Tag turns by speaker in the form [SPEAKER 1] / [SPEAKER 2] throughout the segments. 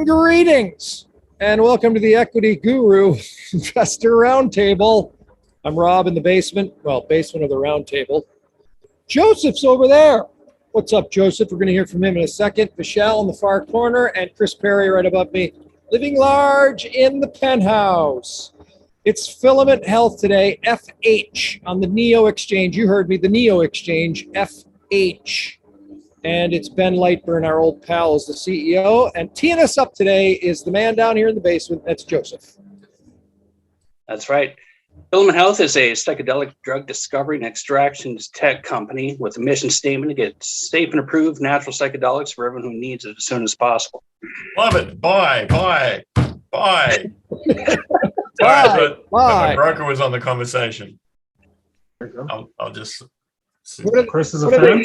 [SPEAKER 1] Greetings and welcome to the Equity.Guru Investor Roundtable. I'm Rob in the basement, basement of the Roundtable. Joseph's over there. What's up, Joseph? We're going to hear from him in a second. Michelle in the far corner and Chris Perry right above me, living large in the penthouse. It's Filament Health today, FH on the NEO exchange. You heard me, the NEO exchange, FH. And it's Ben Lightburn, our old pal, is the CEO. And teeing us up today is the man down here in the basement. That's Joseph.
[SPEAKER 2] That's right. Filament Health is a psychedelic drug discovery and extractions tech company with a mission statement to get safe and approved natural psychedelics for everyone who needs it as soon as possible.
[SPEAKER 3] Love it. Bye.
[SPEAKER 1] Bye.
[SPEAKER 3] Sorry, my broker was on the conversation. I'll just...
[SPEAKER 4] Chris is a fan.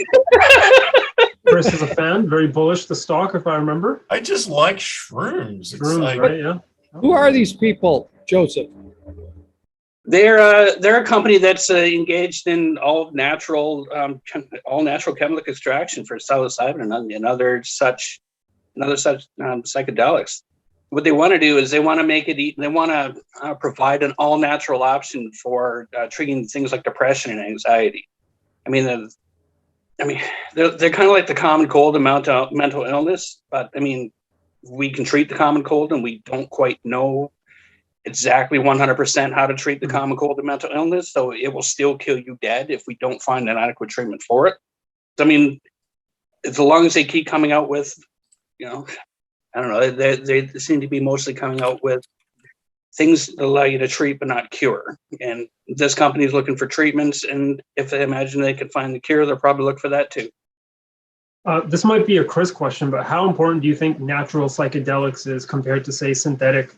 [SPEAKER 4] Chris is a fan, very bullish the stock, if I remember.
[SPEAKER 3] I just like shrooms.
[SPEAKER 4] Shrooms, right? Yeah.
[SPEAKER 1] Who are these people, Joseph?
[SPEAKER 2] They're a company that's engaged in all natural chemical extraction for psilocybin and other such psychedelics. What they want to do is they want to provide an all natural option for treating things like depression and anxiety. They're kind of like the common cold and mental illness, but we can treat the common cold, and we don't quite know exactly 100% how to treat the common cold and mental illness. So it will still kill you dead if we don't find an adequate treatment for it. As long as they keep coming out with, I don't know, they seem to be mostly coming out with things that allow you to treat but not cure. And this company is looking for treatments, and if they imagine they can find the cure, they'll probably look for that too.
[SPEAKER 4] This might be a Chris question, but how important do you think natural psychedelics is compared to, say, synthetic?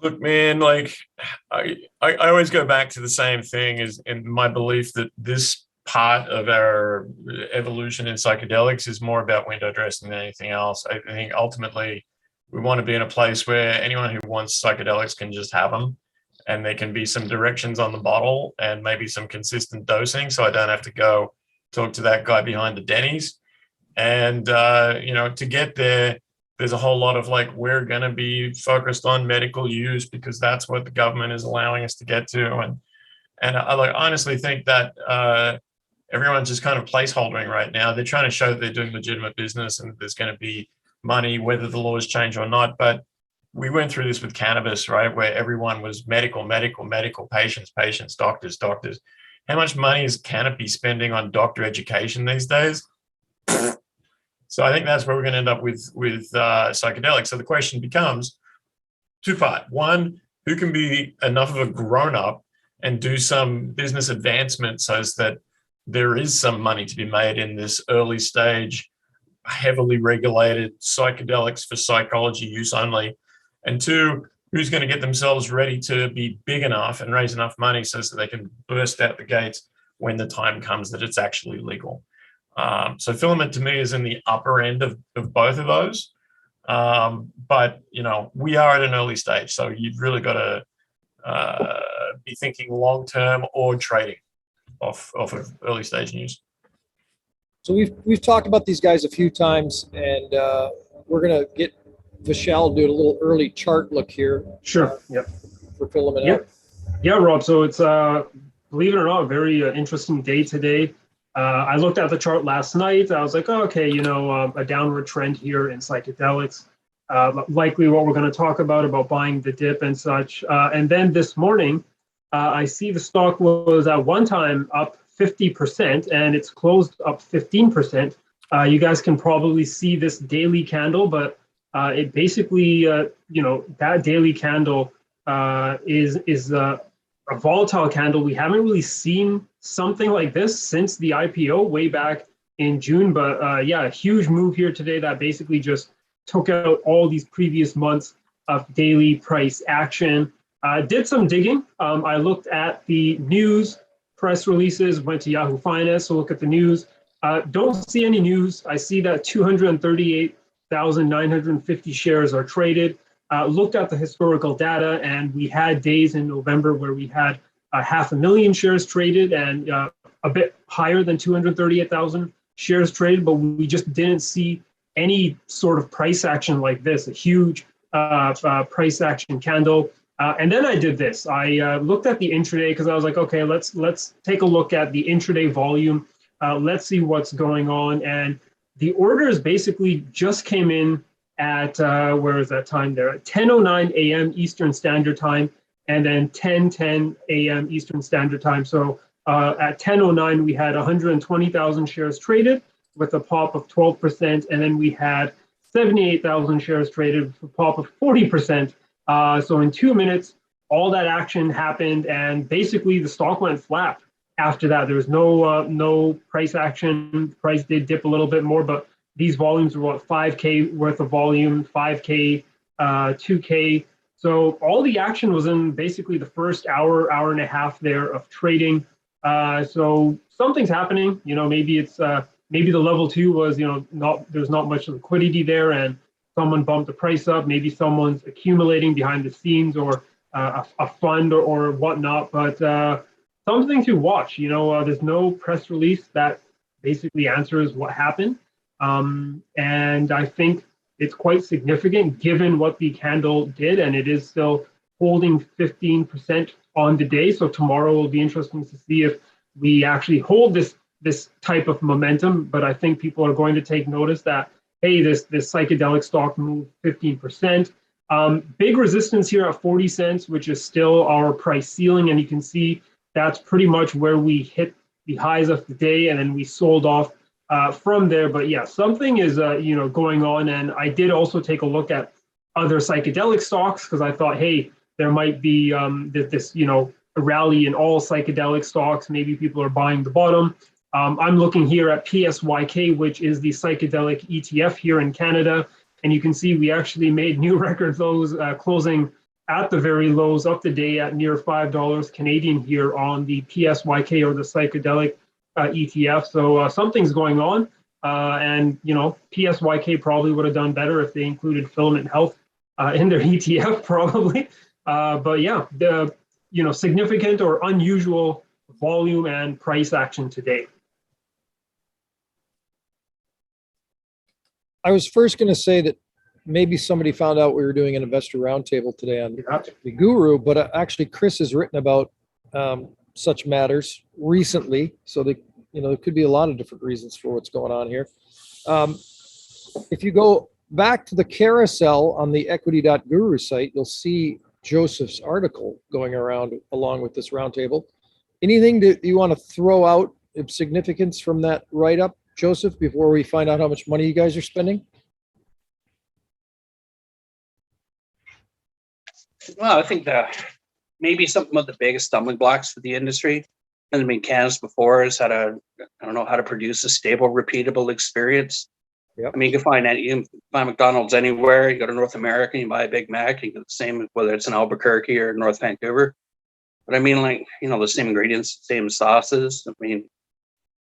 [SPEAKER 3] Look, man, I always go back to the same thing, is in my belief that this part of our evolution in psychedelics is more about window dressing than anything else. I think ultimately we want to be in a place where anyone who wants psychedelics can just have them, and there can be some directions on the bottle and maybe some consistent dosing, so I don't have to go talk to that guy behind the Denny's. And, to get there, there's a whole lot of we're going to be focused on medical use because that's what the government is allowing us to get to. And I honestly think that everyone's just kind of placeholdering right now. They're trying to show that they're doing legitimate business and that there's going to be money, whether the laws change or not. But we went through this with cannabis, right, where everyone was medical, patients, doctors. How much money is Canopy spending on doctor education these days? So I think that's where we're going to end up with psychedelics. So the question becomes two-part. One, who can be enough of a grown-up and do some business advancement so that there is some money to be made in this early stage, heavily regulated psychedelics for psychology use only? And two, who's going to get themselves ready to be big enough and raise enough money so that they can burst out the gates when the time comes that it's actually legal? So Filament to me is in the upper end of both of those. But, we are at an early stage. So you've really got to be thinking long-term or trading off of early stage news.
[SPEAKER 1] So we've talked about these guys a few times, and we're going to get Vishal do a little early chart look here.
[SPEAKER 4] Sure. Yep.
[SPEAKER 1] For Filament.
[SPEAKER 4] Yep. Yeah, Rob. So it's, believe it or not, a very interesting day today. I looked at the chart last night. I was like, oh, okay, a downward trend here in psychedelics. Likely what we're going to talk about buying the dip and such. And then this morning, I see the stock was at one time up 50%, and it's closed up 15%. You guys can probably see this daily candle, but it basically, that daily candle is a volatile candle. We haven't really seen something like this since the IPO way back in June. But a huge move here today that basically just took out all these previous months of daily price action. Did some digging. I looked at the news, press releases, went to Yahoo Finance to look at the news. Don't see any news. I see that 238,950 shares are traded. looked at the historical data, and we had days in November where we had 500,000 shares traded and a bit higher than 238,000 shares traded, but we just didn't see any sort of price action like this, a huge price action candle. And then I did this. I looked at the intraday because I was like, okay, let's take a look at the intraday volume. Let's see what's going on. And the orders basically just came in at, where is that time there? At 10:09 a.m. Eastern Standard Time, and then 10:10 a.m. Eastern Standard Time. So at 10:09, we had 120,000 shares traded with a pop of 12%, and then we had 78,000 shares traded with a pop of 40%. So in 2 minutes, all that action happened, and basically the stock went flat after that. There was no price action. Price did dip a little bit more, but these volumes were what, 5K worth of volume, 5K, 2K. So all the action was in basically the first hour, hour and a half there of trading. So something's happening. Maybe it's maybe the level 2 was there's not much liquidity there, and someone bumped the price up. Maybe someone's accumulating behind the scenes, or a fund or whatnot. But something to watch. There's no press release that basically answers what happened. And I think it's quite significant given what the candle did, and it is still holding 15% on the day. So tomorrow will be interesting to see if we actually hold this type of momentum. But I think people are going to take notice that, hey, this psychedelic stock moved 15%. Big resistance here at 40 cents, which is still our price ceiling. And you can see that's pretty much where we hit the highs of the day, and then we sold off from there. But yeah, something is going on. And I did also take a look at other psychedelic stocks because I thought, hey, there might be this a rally in all psychedelic stocks. Maybe people are buying the bottom. I'm looking here at PSYK, which is the psychedelic ETF here in Canada. And you can see we actually made new record lows, closing at the very lows of the day at near $5 Canadian here on the PSYK, or the psychedelic ETF. So something's going on. And PSYK probably would have done better if they included Filament Health in their ETF, probably. But yeah, the significant or unusual volume and price action today.
[SPEAKER 1] I was first going to say that maybe somebody found out we were doing an investor roundtable today on the Guru, but actually Chris has written about such matters recently. So there could be a lot of different reasons for what's going on here. If you go back to the carousel on the Equity.Guru site, you'll see Joseph's article going around along with this roundtable. Anything that you want to throw out of significance from that write-up, Joseph, before we find out how much money you guys are spending?
[SPEAKER 2] Well, I think that maybe something of the biggest stumbling blocks for the industry hasn't been cannabis before is how to produce a stable, repeatable experience.
[SPEAKER 1] Yep.
[SPEAKER 2] I mean, you can find McDonald's anywhere. You go to North America, you buy a Big Mac, you get the same, whether it's in Albuquerque or North Vancouver. But I mean, the same ingredients, same sauces. I mean,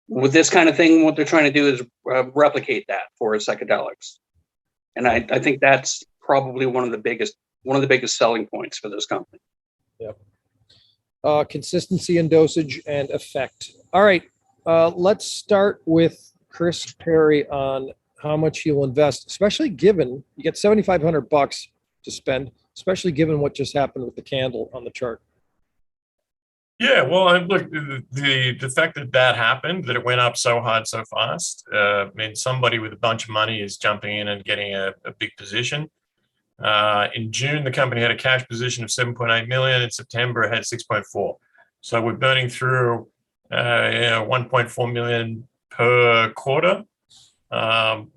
[SPEAKER 2] with this kind of thing, what they're trying to do is replicate that for psychedelics. And I think that's probably one of the biggest selling points for this company.
[SPEAKER 1] Yep. Consistency in dosage and effect. All right. Let's start with Chris Perry on how much he'll invest, especially given you get $7,500 to spend, especially given what just happened with the candle on the chart.
[SPEAKER 3] Yeah, well, look, the fact that happened, that it went up so hard so fast, means somebody with a bunch of money is jumping in and getting a big position. In June, the company had a cash position of 7.8 million. In September, it had 6.4. So we're burning through 1.4 million per quarter,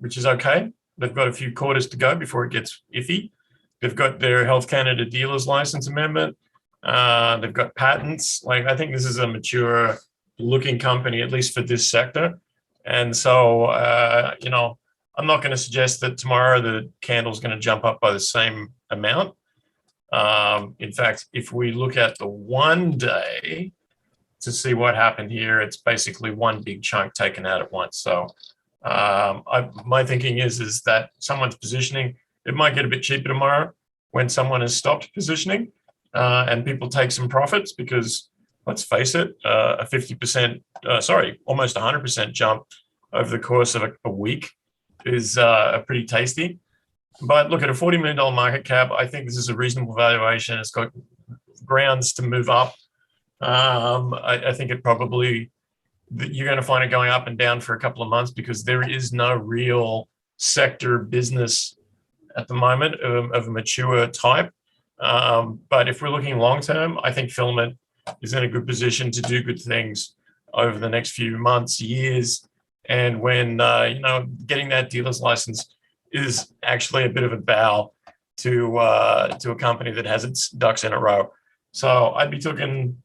[SPEAKER 3] which is okay. They've got a few quarters to go before it gets iffy. They've got their Health Canada dealer's license amendment. They've got patents. I think this is a mature looking company, at least for this sector. And so, I'm not going to suggest that tomorrow the candle's going to jump up by the same amount. In fact, if we look at the 1 day to see what happened here, it's basically one big chunk taken out at once. So my thinking is that someone's positioning, it might get a bit cheaper tomorrow. when someone has stopped positioning and people take some profits, because let's face it, a 50%, almost 100% jump over the course of a week is pretty tasty. But look, at a $40 million market cap, I think this is a reasonable valuation. It's got grounds to move up. I think it probably, you're going to find it going up and down for a couple of months because there is no real sector business at the moment of a mature type. But if we're looking long term, I think Filament is in a good position to do good things over the next few months, years. And when, getting that dealer's license is actually a bit of a bow to a company that has its ducks in a row. So I'd be looking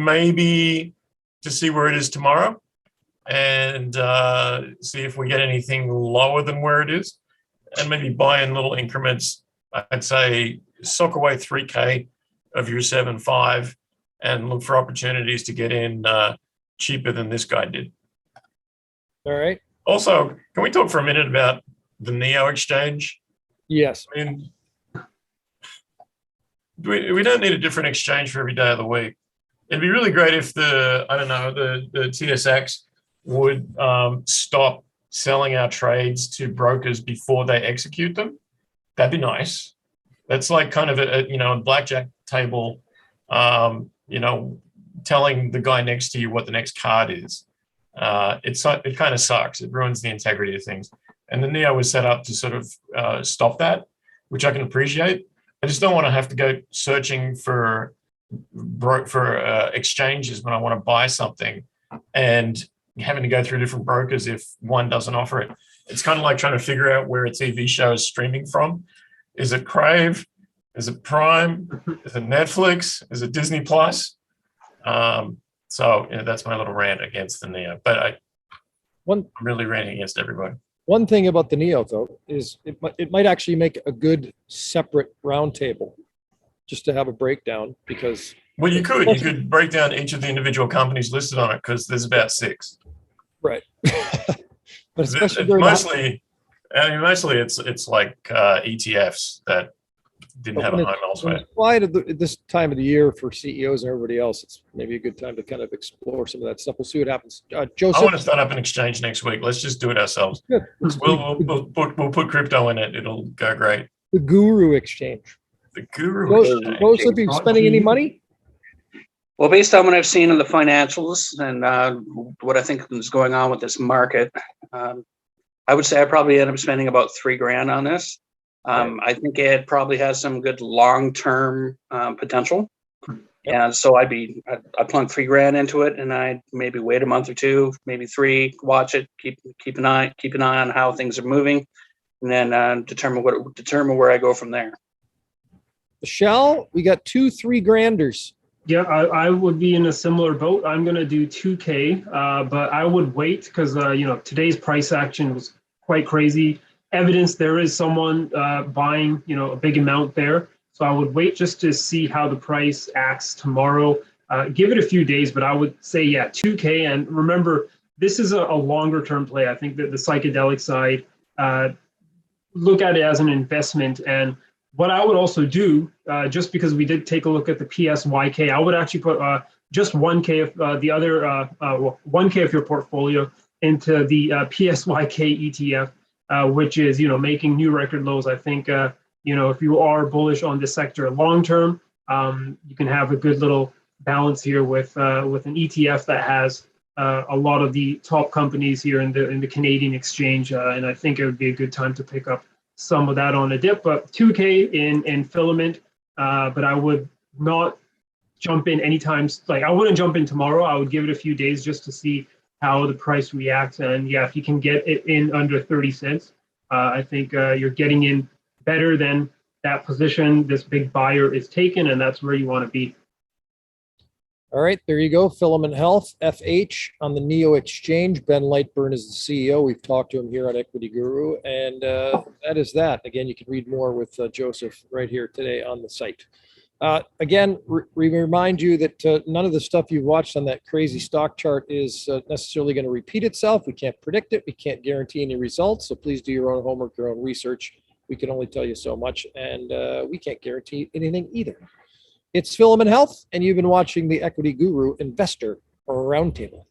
[SPEAKER 3] maybe to see where it is tomorrow and see if we get anything lower than where it is, and maybe buy in little increments. I'd say sock away 3K of your 7.5 and look for opportunities to get in cheaper than this guy did.
[SPEAKER 1] All right.
[SPEAKER 3] Also, can we talk for a minute about the NEO exchange?
[SPEAKER 1] Yes.
[SPEAKER 3] I mean, we don't need a different exchange for every day of the week. It'd be really great if the TSX would stop selling our trades to brokers before they execute them. That'd be nice. That's like kind of a blackjack table, telling the guy next to you what the next card is. It kind of sucks. It ruins the integrity of things. And the NEO was set up to sort of stop that, which I can appreciate. I just don't want to have to go searching for exchanges when I want to buy something and having to go through different brokers if one doesn't offer it. It's kind of like trying to figure out where a TV show is streaming from. Is it Crave? Is it Prime? Is it Netflix? Is it Disney Plus? So that's my little rant against the NEO. But I'm really ranting against everybody.
[SPEAKER 1] One thing about the NEO, though, is it might actually make a good separate roundtable just to have a breakdown, because...
[SPEAKER 3] Well, you could break down each of the individual companies listed on it, because there's about 6.
[SPEAKER 1] Right. But especially
[SPEAKER 3] mostly it's like ETFs that didn't have a home elsewhere.
[SPEAKER 1] Why at this time of the year for CEOs and everybody else, it's maybe a good time to kind of explore some of that stuff. We'll see what happens. Joseph,
[SPEAKER 3] I want to start up an exchange next week. Let's just do it ourselves.
[SPEAKER 1] Good.
[SPEAKER 3] We'll put crypto in it. It'll go great.
[SPEAKER 1] The Guru Exchange.
[SPEAKER 3] The Guru Exchange.
[SPEAKER 1] Joseph, are you spending any money?
[SPEAKER 2] Well, based on what I've seen in the financials and what I think is going on with this market, I would say I probably end up spending about $3,000 on this. I think it probably has some good long-term potential. And so I'd plunk $3,000 into it, and I'd maybe wait a month or 2, maybe 3, watch it, keep an eye on how things are moving, and then determine where I go from there.
[SPEAKER 1] Michelle, we got 2 $3,000ers.
[SPEAKER 4] Yeah, I would be in a similar boat. I'm going to do 2K, but I would wait because, today's price action was quite crazy. Evidence there is someone buying, a big amount there. So I would wait just to see how the price acts tomorrow. Give it a few days, but I would say, 2K. And remember, this is a longer term play. I think that the psychedelic side, look at it as an investment. And what I would also do, just because we did take a look at the PSYK, I would actually put just 1K of the other 1K of your portfolio into the PSYK ETF, which is making new record lows. I think if you are bullish on this sector long term, you can have a good little balance here with an ETF that has a lot of the top companies here in the Canadian exchange, and I think it would be a good time to pick up some of that on a dip. But 2K in Filament, but I would not jump in anytime. Like, I wouldn't jump in tomorrow. I would give it a few days just to see how the price reacts. And if you can get it in under 30 cents, I think you're getting in better than that position this big buyer is taking, and that's where you want to be.
[SPEAKER 1] All right, there you go. Filament Health, FH on the NEO exchange. Ben Lightburn is the CEO. We've talked to him here on Equity.Guru, and that is that. Again, you can read more with Joseph right here today on the site. Again, we remind you that none of the stuff you've watched on that crazy stock chart is necessarily going to repeat itself. We can't predict it. We can't guarantee any results. So please do your own homework, your own research. We can only tell you so much, and we can't guarantee anything either. It's Filament Health, and you've been watching the Equity Guru Investor Roundtable.